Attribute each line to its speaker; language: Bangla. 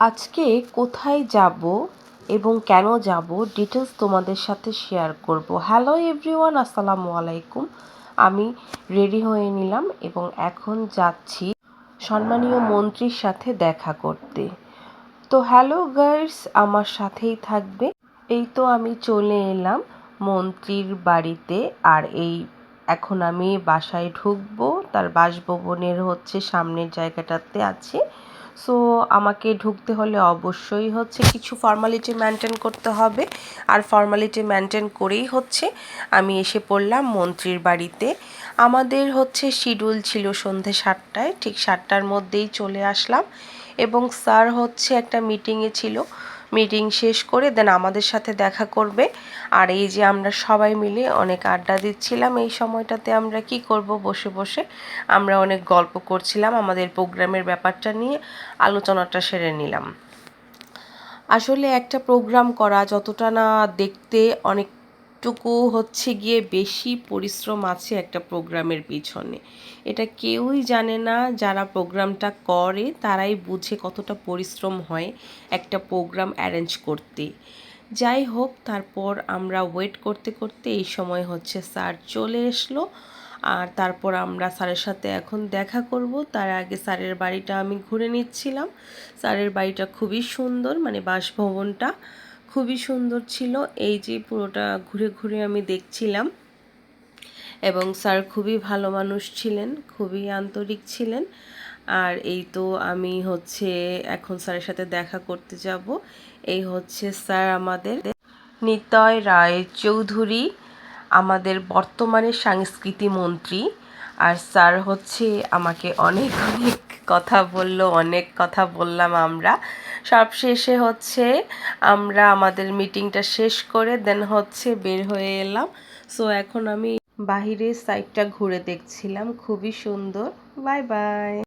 Speaker 1: আজকে কোথায় যাব এবং কেন যাব ডিটেলস তোমাদের সাথে শেয়ার করব। হ্যালো এভরিওয়ান, আসসালামু আলাইকুম। আমি রেডি হয়ে নিলাম এবং এখন যাচ্ছি সম্মানীয় মন্ত্রীর সাথে দেখা করতে। তো হ্যালো গাইস, আমার সাথেই থাকবে। এই তো আমি চলে এলাম মন্ত্রীর বাড়িতে, আর এখন আমি বাসায় ঢুকবো। তার বাসভবনের সামনের জায়গাটাতে আছে। সো আমাকে ঢুকতে হলে অবশ্যই কিছু ফর্মালিটি মেনটেন করতে হবে, আর ফর্মালিটি মেনটেন করেই আমি এসে পড়লাম মন্ত্রীর বাড়িতে। আমাদের শিডিউল ছিল সন্ধে 7টায়, ঠিক 7টার মধ্যেই চলে আসলাম এবং স্যার একটা মিটিংয়ে ছিল। মিটিং শেষ করে দেন আমাদের সাথে দেখা করবে। আর এই যে আমরা সবাই মিলে অনেক আড্ডা দিচ্ছিলাম। এই সময়টাতে আমরা কি করব, বসে বসে আমরা অনেক গল্প করছিলাম, আমাদের প্রোগ্রামের ব্যাপারটা নিয়ে আলোচনাটা সেরে নিলাম। আসলে একটা প্রোগ্রাম করা যতটা না দেখতে, অনেকটুকু গিয়ে বেশি পরিশ্রম আছে একটা প্রোগ্রামের পিছনে। এটা কেউই জানে না, যারা প্রোগ্রামটা করে তারাই বুঝে কতটা পরিশ্রম হয় একটা প্রোগ্রাম অ্যারেঞ্জ করতে। যাই হোক, তারপর আমরা ওয়েট করতে করতে এই সময় স্যার চলে আসলো। আর তারপর আমরা স্যারের সাথে এখন দেখা করব। তার আগে স্যারের বাড়িটা আমি ঘুরে নিচ্ছিলাম। স্যারের বাড়িটা খুবই সুন্দর, মানে বাসভবনটা খুবই সুন্দর ছিল। এই যে পুরোটা ঘুরে ঘুরে আমি দেখছিলাম, এবং স্যার খুবই ভালো মানুষ ছিলেন, খুবই আন্তরিক ছিলেন। আর এই তো আমি এখন স্যারের সাথে দেখা করতে যাব। এই স্যার আমাদের নিতাই রায় চৌধুরী, আমাদের বর্তমানে সংস্কৃতি মন্ত্রী। আর স্যার আমাকে অনেক অনেক কথা বলল, অনেক কথা বললাম আমরা। সবশেষে আমরা আমাদের মিটিংটা শেষ করে দেন বের হয়ে এলাম। সো এখন আমি বাহিরের সাইডটা ঘুরে দেখছিলাম, খুবই সুন্দর। Bye bye.